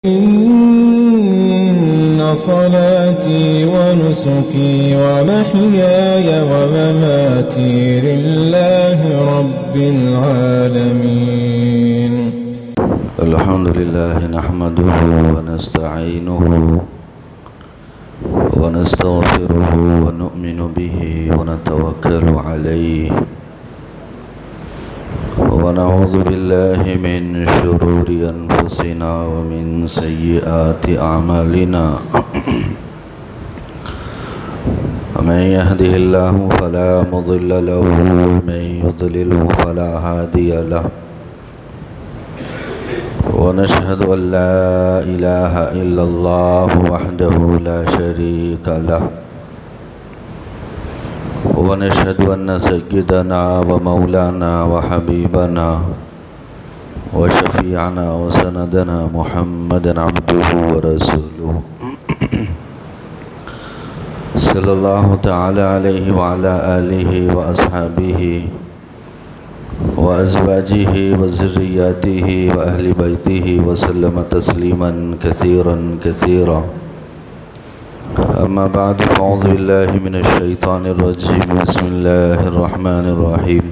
إن صلاتي ونسكي ومحياي ومماتي لله رب العالمين. الحمد لله نحمده ونستعينه ونستغفره ونؤمن به ونتوكل عليه ونعوذ بالله من شرور أنفسنا ومن سيئات أعمالنا من يهده الله فلا مضل له ومن يضلله فلا هادي له ونشهد أن لا إله إلا الله وحده لا شريك له ونشهد أن سيدنا ومولانا وحبيبنا وشفيعنا وسندنا محمدا عبده ورسوله صلى الله تعالى عليه وعلى آله وأصحابه وأزواجه وذرياته وأهل بيته وسلم تسليما كثيرا كثيرا. أما بعد فأعوذ بالله من الشيطان الرجيم. بسم الله الرحمن الرحيم.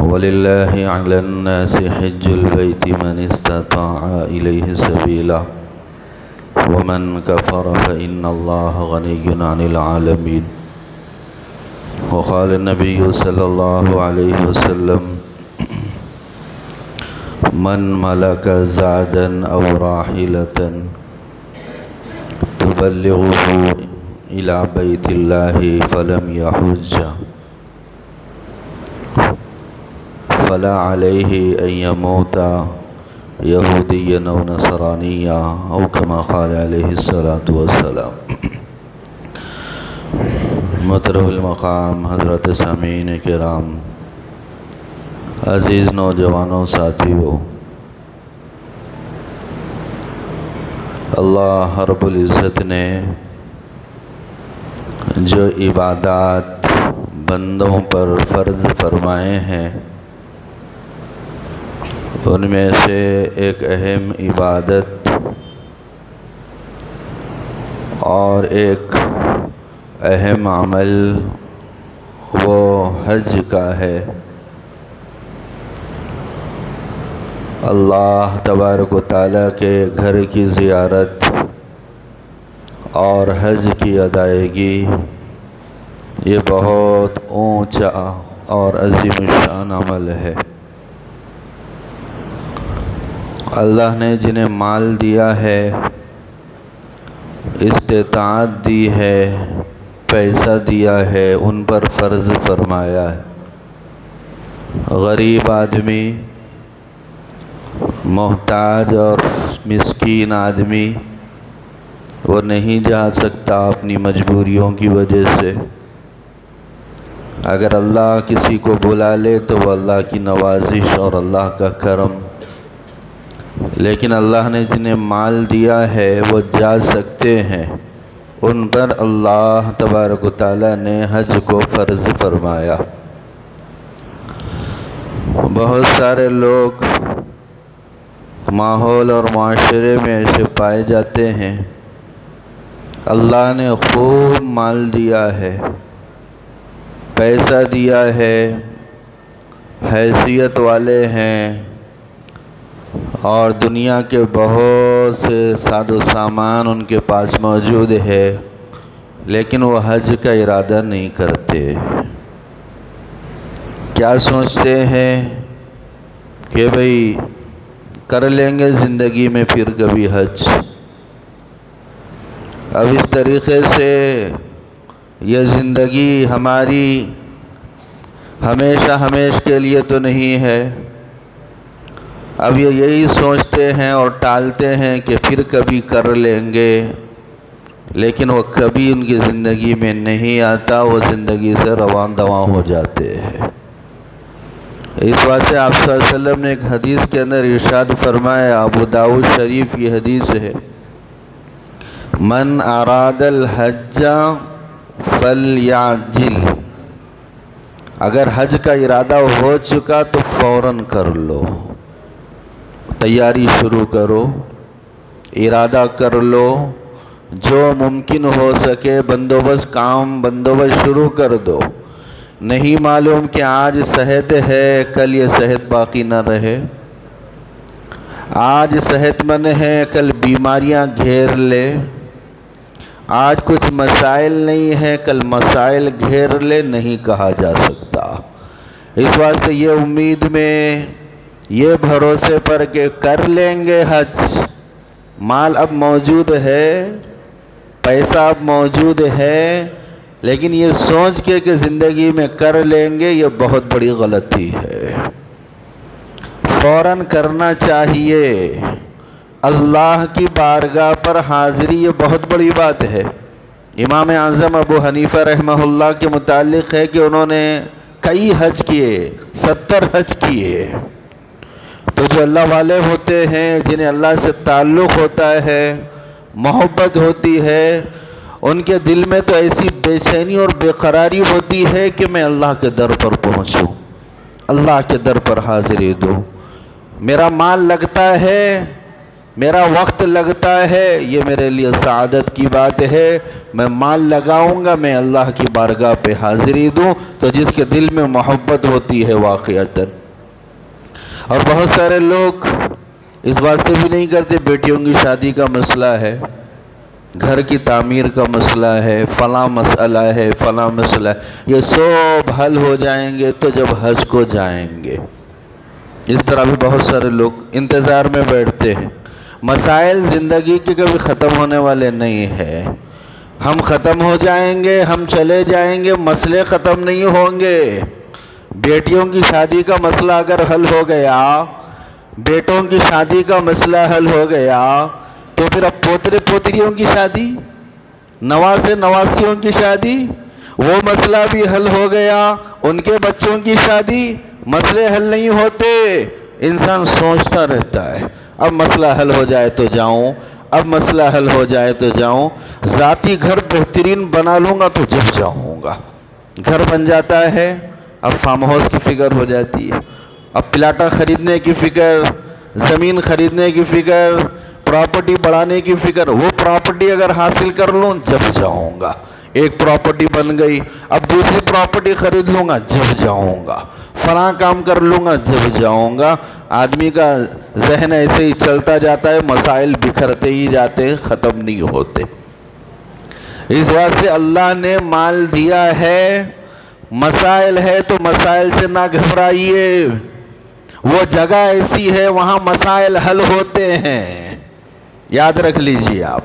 ولله على الناس حج البيت من استطاع إليه سبيلا ومن كفر فإن الله غني عن العالمين. وقال النبي صلى الله عليه وسلم من ملك زادا أو راحلة تبلغه إلى بيت الله فلم يحج فلا عليه أن يموت يهوديا أو نصرانيا أو كما قال عليه الصلاة والسلام. محترم المقام حضرت سامعین کرام، عزیز نوجوانوں، ساتھیوں، اللہ رب العزت نے جو عبادات بندوں پر فرض فرمائے ہیں ان میں سے ایک اہم عبادت اور ایک اہم عمل وہ حج کا ہے۔ اللہ تبارک و تعالیٰ کے گھر کی زیارت اور حج کی ادائیگی یہ بہت اونچا اور عظیم الشان عمل ہے۔ اللہ نے جنہیں مال دیا ہے، استطاعت دی ہے، پیسہ دیا ہے، ان پر فرض فرمایا ہے۔ غریب آدمی، محتاج اور مسکین آدمی وہ نہیں جا سکتا اپنی مجبوریوں کی وجہ سے۔ اگر اللہ کسی کو بلا لے تو وہ اللہ کی نوازش اور اللہ کا کرم، لیکن اللہ نے جنہیں مال دیا ہے وہ جا سکتے ہیں، ان پر اللہ تبارک و تعالیٰ نے حج کو فرض فرمایا۔ بہت سارے لوگ ماحول اور معاشرے میں ایسے پائے جاتے ہیں، اللہ نے خوب مال دیا ہے، پیسہ دیا ہے، حیثیت والے ہیں اور دنیا کے بہت سے ساز و سامان ان کے پاس موجود ہے، لیکن وہ حج کا ارادہ نہیں کرتے۔ کیا سوچتے ہیں کہ بھئی کر لیں گے زندگی میں پھر کبھی حج۔ اب اس طریقے سے یہ زندگی ہماری ہمیشہ ہمیشہ کے لیے تو نہیں ہے۔ اب یہ یہی سوچتے ہیں اور ٹالتے ہیں کہ پھر کبھی کر لیں گے، لیکن وہ کبھی ان کی زندگی میں نہیں آتا، وہ زندگی سے رواں دواں ہو جاتے ہیں۔ اس واسطے آپ صلی اللہ علیہ وسلم نے ایک حدیث کے اندر ارشاد فرمایا، ابو داؤد شریف کی حدیث ہے، من اراد الحج فلیعجل، اگر حج کا ارادہ ہو چکا تو فوراً کر لو، تیاری شروع کرو، ارادہ کر لو، جو ممکن ہو سکے بندوبست شروع کر دو۔ نہیں معلوم کہ آج صحت ہے، کل یہ صحت باقی نہ رہے۔ آج صحت مند ہے، کل بیماریاں گھیر لے۔ آج کچھ مسائل نہیں ہیں، کل مسائل گھیر لے، نہیں کہا جا سکتا۔ اس واسطے یہ امید میں، یہ بھروسے پر کہ کر لیں گے حج، مال اب موجود ہے، پیسہ اب موجود ہے، لیکن یہ سوچ کے کہ زندگی میں کر لیں گے، یہ بہت بڑی غلطی ہے۔ فوراً کرنا چاہیے۔ اللہ کی بارگاہ پر حاضری یہ بہت بڑی بات ہے۔ امام اعظم ابو حنیفہ رحمہ اللہ کے متعلق ہے کہ انہوں نے کئی حج کیے، 70 حج کیے۔ تو جو اللہ والے ہوتے ہیں، جنہیں اللہ سے تعلق ہوتا ہے، محبت ہوتی ہے، ان کے دل میں تو ایسی بے چینی اور بے قراری ہوتی ہے کہ میں اللہ کے در پر پہنچوں، اللہ کے در پر حاضری دوں۔ میرا مال لگتا ہے، میرا وقت لگتا ہے، یہ میرے لیے سعادت کی بات ہے۔ میں مال لگاؤں گا، میں اللہ کی بارگاہ پہ حاضری دوں۔ تو جس کے دل میں محبت ہوتی ہے واقعتاً، اور بہت سارے لوگ اس واسطے بھی نہیں کرتے، بیٹیوں کی شادی کا مسئلہ ہے، گھر کی تعمیر کا مسئلہ ہے، فلاں مسئلہ ہے، فلاں مسئلہ ہے، یہ سب حل ہو جائیں گے تو جب حج کو جائیں گے۔ اس طرح بھی بہت سارے لوگ انتظار میں بیٹھتے ہیں۔ مسائل زندگی کے کبھی ختم ہونے والے نہیں ہیں۔ ہم ختم ہو جائیں گے، ہم چلے جائیں گے، مسئلے ختم نہیں ہوں گے۔ بیٹیوں کی شادی کا مسئلہ اگر حل ہو گیا، بیٹوں کی شادی کا مسئلہ حل ہو گیا، تو پھر اب پوترے پوتریوں کی شادی، نواسے نواسیوں کی شادی، وہ مسئلہ بھی حل ہو گیا، ان کے بچوں کی شادی، مسئلے حل نہیں ہوتے۔ انسان سوچتا رہتا ہے، اب مسئلہ حل ہو جائے تو جاؤں، اب مسئلہ حل ہو جائے تو جاؤں، ذاتی گھر بہترین بنا لوں گا تو جب جاؤں گا۔ گھر بن جاتا ہے، اب فارم ہاؤس کی فکر ہو جاتی ہے، اب پلاٹا خریدنے کی فکر، زمین خریدنے کی فکر، پراپرٹی بڑھانے کی فکر۔ وہ پراپرٹی اگر حاصل کر لوں جب جاؤں گا، ایک پراپرٹی بن گئی، اب دوسری پراپرٹی خرید لوں گا جب جاؤں گا، فلاں کام کر لوں گا جب جاؤں گا۔ آدمی کا ذہن ایسے ہی چلتا جاتا ہے، مسائل بکھرتے ہی جاتے ہیں، ختم نہیں ہوتے۔ اس واسطے اللہ نے مال دیا ہے، مسائل ہے تو مسائل سے نہ گھبرائیے۔ وہ جگہ ایسی ہے وہاں مسائل حل ہوتے ہیں، یاد رکھ لیجئے آپ،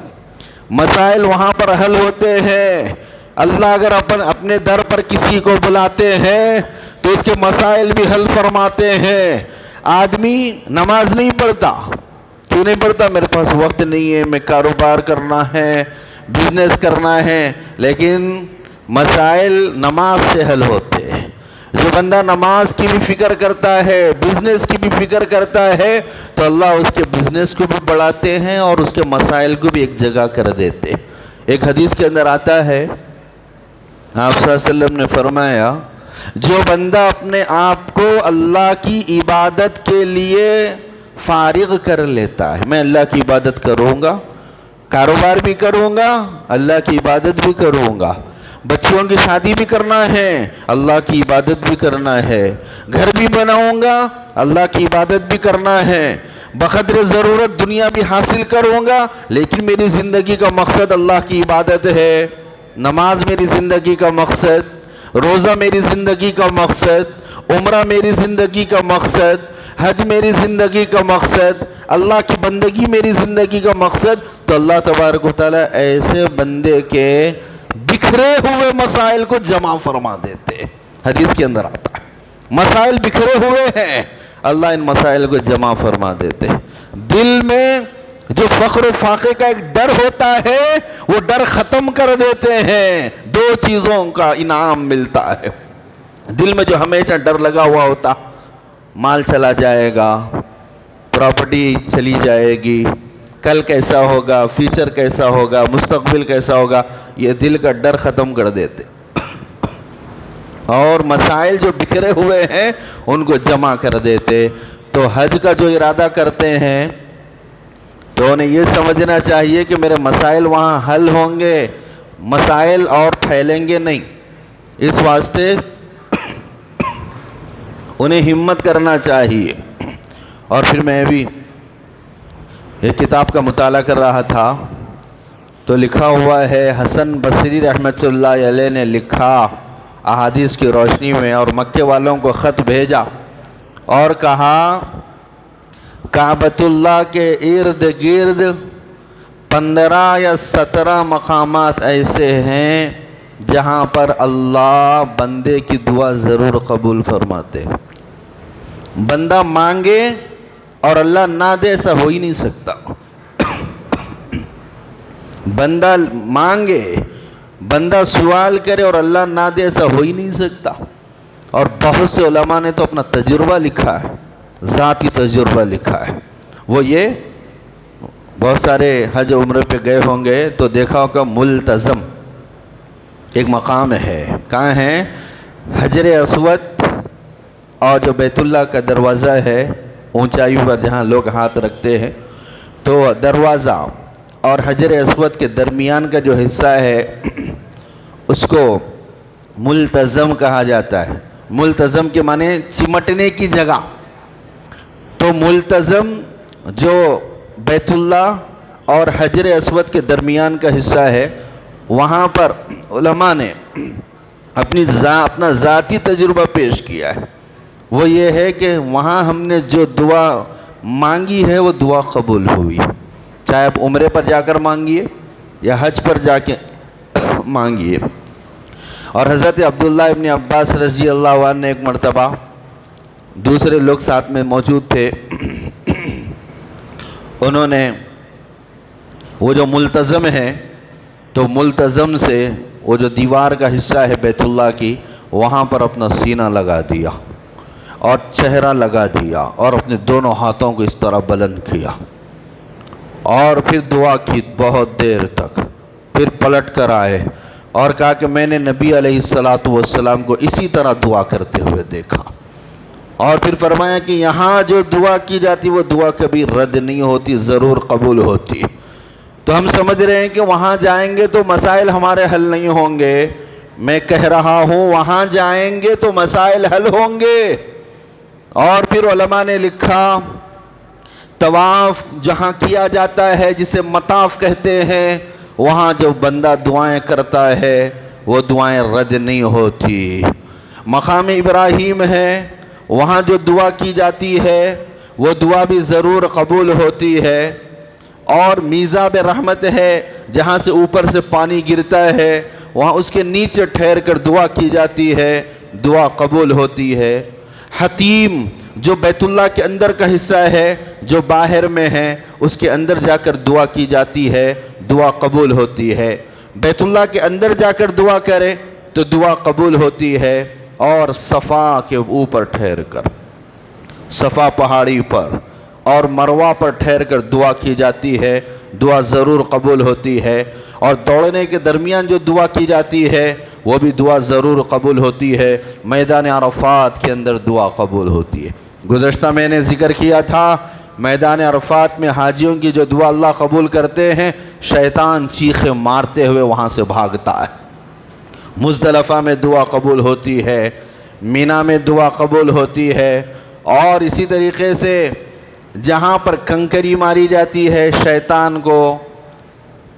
مسائل وہاں پر حل ہوتے ہیں۔ اللہ اگر اپنے در پر کسی کو بلاتے ہیں تو اس کے مسائل بھی حل فرماتے ہیں۔ آدمی نماز نہیں پڑھتا، کیوں نہیں پڑھتا؟ میرے پاس وقت نہیں ہے، میں کاروبار کرنا ہے، بزنس کرنا ہے، لیکن مسائل نماز سے حل ہوتے ہیں۔ جو بندہ نماز کی بھی فکر کرتا ہے، بزنس کی بھی فکر کرتا ہے، تو اللہ اس کے بزنس کو بھی بڑھاتے ہیں اور اس کے مسائل کو بھی ایک جگہ کر دیتے۔ ایک حدیث کے اندر آتا ہے، آپ صلی اللہ علیہ وسلم نے فرمایا، جو بندہ اپنے آپ کو اللہ کی عبادت کے لیے فارغ کر لیتا ہے، میں اللہ کی عبادت کروں گا، کاروبار بھی کروں گا، اللہ کی عبادت بھی کروں گا، بچیوں کی شادی بھی کرنا ہے، اللہ کی عبادت بھی کرنا ہے، گھر بھی بناؤں گا، اللہ کی عبادت بھی کرنا ہے، بقدر ضرورت دنیا بھی حاصل کروں گا، لیکن میری زندگی کا مقصد اللہ کی عبادت ہے، نماز میری زندگی کا مقصد، روزہ میری زندگی کا مقصد، عمرہ میری زندگی کا مقصد، حج میری زندگی کا مقصد، اللہ کی بندگی میری زندگی کا مقصد، تو اللہ تبارک و تعالیٰ ایسے بندے کے بکھرے ہوئے مسائل کو جمع فرما دیتے۔ حدیث کے اندر آتا ہے، مسائل بکھرے ہوئے ہیں، اللہ ان مسائل کو جمع فرما دیتے۔ دل میں جو فخر و فاقے کا ایک ڈر ہوتا ہے، وہ ڈر ختم کر دیتے ہیں۔ دو چیزوں کا انعام ملتا ہے۔ دل میں جو ہمیشہ ڈر لگا ہوا ہوتا، مال چلا جائے گا، پراپرٹی چلی جائے گی، کل کیسا ہوگا، فیوچر کیسا ہوگا، مستقبل کیسا ہوگا، یہ دل کا ڈر ختم کر دیتے، اور مسائل جو بکھرے ہوئے ہیں ان کو جمع کر دیتے۔ تو حج کا جو ارادہ کرتے ہیں، تو انہیں یہ سمجھنا چاہیے کہ میرے مسائل وہاں حل ہوں گے، مسائل اور پھیلیں گے نہیں۔ اس واسطے انہیں ہمت کرنا چاہیے۔ اور پھر میں بھی ایک کتاب کا مطالعہ کر رہا تھا تو لکھا ہوا ہے، حسن بصری رحمۃ اللہ علیہ نے لکھا احادیث کی روشنی میں، اور مکے والوں کو خط بھیجا اور کہا کعبۃ اللہ کے ارد گرد 15 یا 17 مقامات ایسے ہیں جہاں پر اللہ بندے کی دعا ضرور قبول فرماتے۔ بندہ مانگے اور اللہ نہ دے، ایسا ہو ہی نہیں سکتا۔ بندہ مانگے، بندہ سوال کرے اور اللہ نہ دے، ایسا ہو ہی نہیں سکتا۔ اور بہت سے علماء نے تو اپنا تجربہ لکھا ہے، ذاتی تجربہ لکھا ہے۔ وہ یہ بہت سارے حج عمرے پہ گئے ہوں گے تو دیکھا ہوگا ملتزم ایک مقام ہے، کہاں ہے؟ حجر اسود اور جو بیت اللہ کا دروازہ ہے اونچائی پر جہاں لوگ ہاتھ رکھتے ہیں، تو دروازہ اور حجر اسود کے درمیان کا جو حصہ ہے اس کو ملتزم کہا جاتا ہے۔ ملتزم کے معنی چمٹنے کی جگہ۔ تو ملتزم جو بیت اللہ اور حجر اسود کے درمیان کا حصہ ہے، وہاں پر علماء نے اپنا ذاتی تجربہ پیش کیا ہے۔ وہ یہ ہے کہ وہاں ہم نے جو دعا مانگی ہے وہ دعا قبول ہوئی، چاہے آپ عمرے پر جا کر مانگیے یا حج پر جا کے مانگیے۔ اور حضرت عبداللہ ابن عباس رضی اللہ عنہ نے ایک مرتبہ، دوسرے لوگ ساتھ میں موجود تھے، انہوں نے وہ جو ملتزم ہے تو ملتزم سے وہ جو دیوار کا حصہ ہے بیت اللہ کی، وہاں پر اپنا سینہ لگا دیا اور چہرہ لگا دیا اور اپنے دونوں ہاتھوں کو اس طرح بلند کیا اور پھر دعا کی بہت دیر تک۔ پھر پلٹ کر آئے اور کہا کہ میں نے نبی علیہ السلام کو اسی طرح دعا کرتے ہوئے دیکھا۔ اور پھر فرمایا کہ یہاں جو دعا کی جاتی وہ دعا کبھی رد نہیں ہوتی، ضرور قبول ہوتی۔ تو ہم سمجھ رہے ہیں کہ وہاں جائیں گے تو مسائل ہمارے حل نہیں ہوں گے۔ میں کہہ رہا ہوں وہاں جائیں گے تو مسائل حل ہوں گے۔ اور پھر علماء نے لکھا طواف جہاں کیا جاتا ہے جسے مطاف کہتے ہیں، وہاں جو بندہ دعائیں کرتا ہے وہ دعائیں رد نہیں ہوتی۔ مقام ابراہیم ہے، وہاں جو دعا کی جاتی ہے وہ دعا بھی ضرور قبول ہوتی ہے۔ اور میزاب رحمت ہے، جہاں سے اوپر سے پانی گرتا ہے، وہاں اس کے نیچے ٹھہر کر دعا کی جاتی ہے، دعا قبول ہوتی ہے۔ حتیم جو بیت اللہ کے اندر کا حصہ ہے، جو باہر میں ہے، اس کے اندر جا کر دعا کی جاتی ہے، دعا قبول ہوتی ہے۔ بیت اللہ کے اندر جا کر دعا کرے تو دعا قبول ہوتی ہے۔ اور صفا کے اوپر ٹھہر کر، صفا پہاڑی پر اور مروہ پر ٹھہر کر دعا کی جاتی ہے، دعا ضرور قبول ہوتی ہے۔ اور دوڑنے کے درمیان جو دعا کی جاتی ہے وہ بھی دعا ضرور قبول ہوتی ہے۔ میدان عرفات کے اندر دعا قبول ہوتی ہے۔ گزشتہ میں نے ذکر کیا تھا میدان عرفات میں حاجیوں کی جو دعا اللہ قبول کرتے ہیں، شیطان چیخیں مارتے ہوئے وہاں سے بھاگتا ہے۔ مزدلفہ میں دعا قبول ہوتی ہے، مینا میں دعا قبول ہوتی ہے۔ اور اسی طریقے سے جہاں پر کنکری ماری جاتی ہے شیطان کو،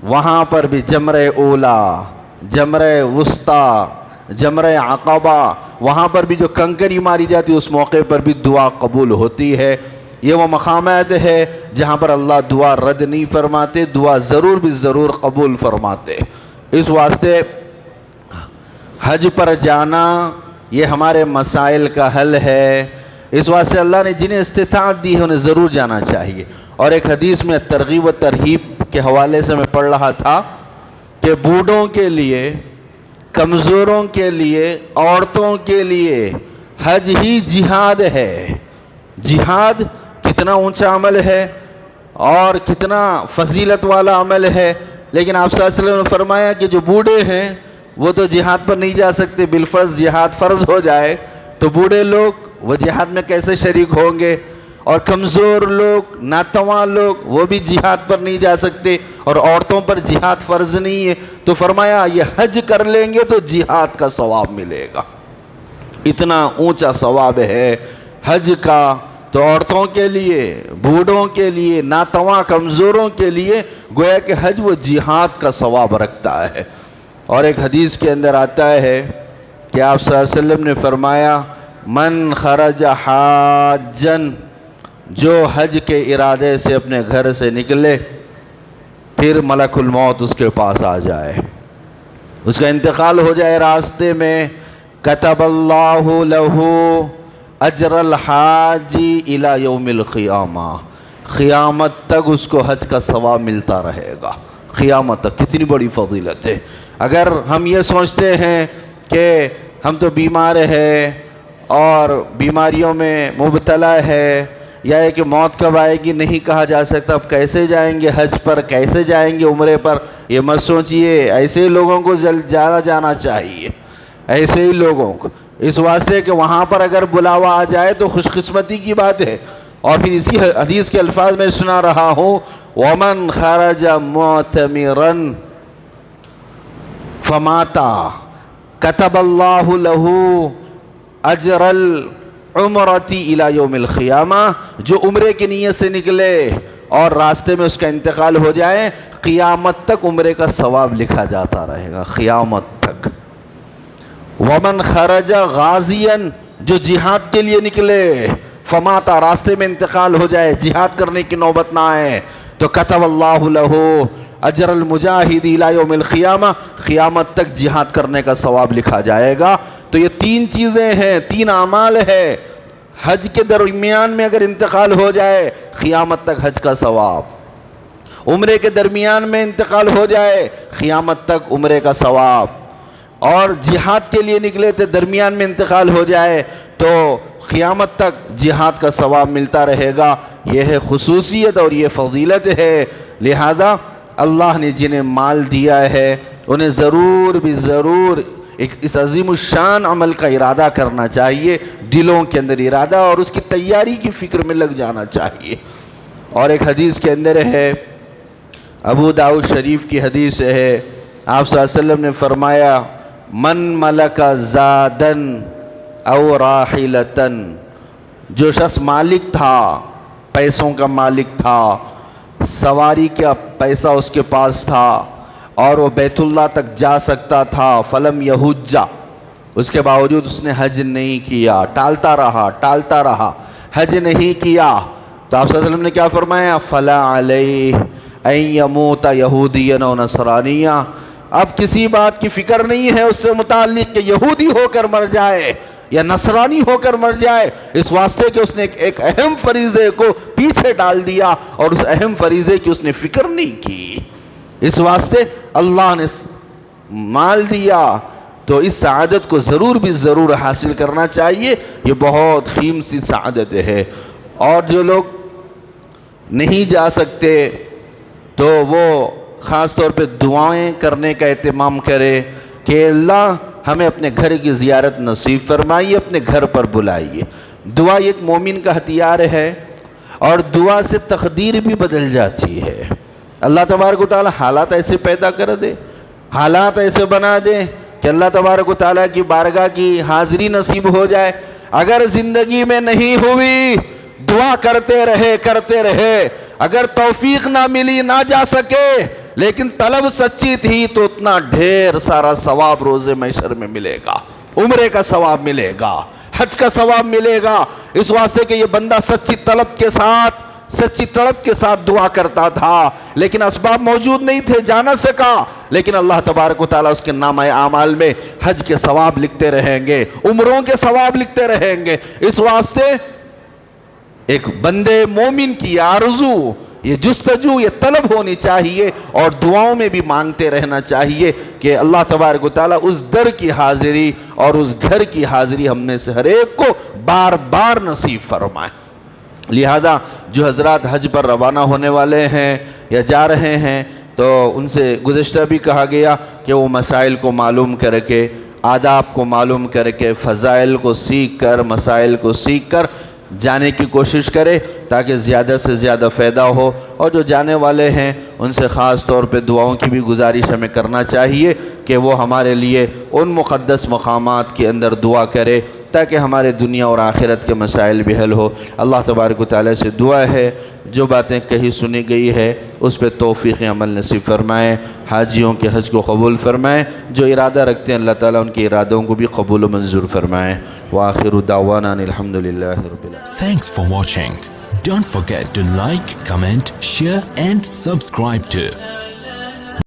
وہاں پر بھی جمرہ اولا، جمرہ وسطیٰ، جمرہ عقبہ، وہاں پر بھی جو کنکری ماری جاتی ہے اس موقع پر بھی دعا قبول ہوتی ہے۔ یہ وہ مقامات ہے جہاں پر اللہ دعا رد نہیں فرماتے، دعا ضرور بھی ضرور قبول فرماتے۔ اس واسطے حج پر جانا یہ ہمارے مسائل کا حل ہے۔ اس واسطے اللہ نے جنہیں استطاعت دی ہے انہیں ضرور جانا چاہیے۔ اور ایک حدیث میں ترغیب و ترہیب کے حوالے سے میں پڑھ رہا تھا کہ بوڑھوں کے لیے، کمزوروں کے لیے، عورتوں کے لیے حج ہی جہاد ہے۔ جہاد کتنا اونچا عمل ہے اور کتنا فضیلت والا عمل ہے، لیکن آپ صلی اللہ علیہ وسلم نے فرمایا کہ جو بوڑھے ہیں وہ تو جہاد پر نہیں جا سکتے، بالفرض جہاد فرض ہو جائے تو بوڑھے لوگ وہ جہاد میں کیسے شریک ہوں گے؟ اور کمزور لوگ، ناتواں لوگ، وہ بھی جہاد پر نہیں جا سکتے، اور عورتوں پر جہاد فرض نہیں ہے، تو فرمایا یہ حج کر لیں گے تو جہاد کا ثواب ملے گا۔ اتنا اونچا ثواب ہے حج کا، تو عورتوں کے لیے، بوڑھوں کے لیے، ناتواں کمزوروں کے لیے گویا کہ حج وہ جہاد کا ثواب رکھتا ہے۔ اور ایک حدیث کے اندر آتا ہے کہ آپ صلی اللہ علیہ وسلم نے فرمایا من خرج حاجن، جو حج کے ارادے سے اپنے گھر سے نکلے، پھر ملک الموت اس کے پاس آ جائے، اس کا انتقال ہو جائے راستے میں، کتب اللہ لہ اجر الحاج الی یوم القیامہ، قیامت تک اس کو حج کا ثواب ملتا رہے گا، قیامت تک۔ کتنی بڑی فضیلت ہے۔ اگر ہم یہ سوچتے ہیں کہ ہم تو بیمار ہیں اور بیماریوں میں مبتلا ہے، یا ہے کہ موت کب آئے گی نہیں کہا جا سکتا، اب کیسے جائیں گے حج پر، کیسے جائیں گے عمرے پر، یہ مت سوچئے۔ ایسے ہی لوگوں کو زیادہ جانا چاہیے، ایسے ہی لوگوں کو، اس واسطے کہ وہاں پر اگر بلاوا آ جائے تو خوش قسمتی کی بات ہے۔ اور پھر اسی حدیث کے الفاظ میں سنا رہا ہوں وَمَنْ خَرَجَ مُعْتَمِرًا فَمَاتَ كَتَبَ اللَّهُ لَهُ أَجْرَ الْعُمْرَةِ إِلَى يَوْمِ الْقِيَامَةِ، جو عمرے کی نیت سے نکلے اور راستے میں اس کا انتقال ہو جائے، قیامت تک عمرے کا ثواب لکھا جاتا رہے گا، قیامت تک۔ ومن خرج غازیاً، جو جہاد کے لیے نکلے، فماتا، راستے میں انتقال ہو جائے، جہاد کرنے کی نوبت نہ آئے، تو کتب اللہ لہ اجر المجاہد الی یوم القیامہ، قیامت تک جہاد کرنے کا ثواب لکھا جائے گا۔ تو یہ تین چیزیں ہیں، تین اعمال ہے۔ حج کے درمیان میں اگر انتقال ہو جائے، قیامت تک حج کا ثواب، عمرے کے درمیان میں انتقال ہو جائے، قیامت تک عمرے کا ثواب، اور جہاد کے لیے نکلے تھے، درمیان میں انتقال ہو جائے تو قیامت تک جہاد کا ثواب ملتا رہے گا۔ یہ ہے خصوصیت اور یہ فضیلت ہے۔ لہذا اللہ نے جنہیں مال دیا ہے انہیں ضرور بھی ضرور اس عظیم الشان عمل کا ارادہ کرنا چاہیے، دلوں کے اندر ارادہ اور اس کی تیاری کی فکر میں لگ جانا چاہیے۔ اور ایک حدیث کے اندر ہے، ابو داؤد شریف کی حدیث ہے، آپ صلی اللہ علیہ وسلم نے فرمایا من ملک زادن او راحلتن، جو شخص مالک تھا، پیسوں کا مالک تھا، سواری کا پیسہ اس کے پاس تھا، اور وہ بیت اللہ تک جا سکتا تھا، فلم یحج، اس کے باوجود اس نے حج نہیں کیا، ٹالتا رہا، حج نہیں کیا، تو آپ صلی اللہ علیہ وسلم نے کیا فرمایا، فلا علیہ ان یموت یہودیا و نصرانیا، اب کسی بات کی فکر نہیں ہے اس سے متعلق کہ یہودی ہو کر مر جائے یا نصرانی ہو کر مر جائے، اس واسطے کہ اس نے ایک اہم فریضے کو پیچھے ڈال دیا اور اس اہم فریضے کی اس نے فکر نہیں کی۔ اس واسطے اللہ نے مال دیا تو اس سعادت کو ضرور بھی ضرور حاصل کرنا چاہیے، یہ بہت قیمتی سعادت ہے۔ اور جو لوگ نہیں جا سکتے تو وہ خاص طور پہ دعائیں کرنے کا اہتمام کرے کہ اللہ ہمیں اپنے گھر کی زیارت نصیب فرمائیے، اپنے گھر پر بلائیے۔ دعا ایک مومن کا ہتھیار ہے اور دعا سے تقدیر بھی بدل جاتی ہے۔ اللہ تبارک و تعالی حالات ایسے پیدا کر دے، حالات ایسے بنا دے کہ اللہ تبارک و تعالیٰ کی بارگاہ کی حاضری نصیب ہو جائے۔ اگر زندگی میں نہیں ہوئی، دعا کرتے رہے، اگر توفیق نہ ملی، نہ جا سکے، لیکن طلب سچی تھی تو اتنا ڈھیر سارا ثواب روز محشر میں ملے گا، عمرے کا ثواب ملے گا، حج کا ثواب ملے گا، اس واسطے کہ یہ بندہ سچی طلب کے ساتھ دعا کرتا تھا، لیکن اسباب موجود نہیں تھے، جا نہ سکا، لیکن اللہ تبارک و تعالیٰ اس کے نامہ اعمال میں حج کے ثواب لکھتے رہیں گے، عمروں کے ثواب لکھتے رہیں گے۔ اس واسطے ایک بندے مومن کی آرزو، یہ جستجو، یہ طلب ہونی چاہیے اور دعاؤں میں بھی مانگتے رہنا چاہیے کہ اللہ تبارک و تعالیٰ اس در کی حاضری اور اس گھر کی حاضری ہم میں سے ہر ایک کو بار بار نصیب فرمائے۔ لہذا جو حضرات حج پر روانہ ہونے والے ہیں یا جا رہے ہیں تو ان سے گزشتہ بھی کہا گیا کہ وہ مسائل کو معلوم کر کے، آداب کو معلوم کر کے، فضائل کو سیکھ کر، مسائل کو سیکھ کر جانے کی کوشش کرے تاکہ زیادہ سے زیادہ فائدہ ہو، اور جو جانے والے ہیں ان سے خاص طور پہ دعاؤں کی بھی گزارش ہمیں کرنا چاہیے کہ وہ ہمارے لیے ان مقدس مقامات کے اندر دعا کرے تاکہ ہمارے دنیا اور آخرت کے مسائل بھی حل ہو۔ اللہ تبارک و تعالیٰ سے دعا ہے جو باتیں کہی سنی گئی ہے اس پہ توفیق عمل نصیب فرمائے، حاجیوں کے حج کو قبول فرمائے، جو ارادہ رکھتے ہیں اللہ تعالیٰ ان کے ارادوں کو بھی قبول و منظور فرمائے۔ وآخر دعوانا ان الحمدللہ رب العالمین۔ Thanks for watching. Don't forget to like, comment, share and subscribe to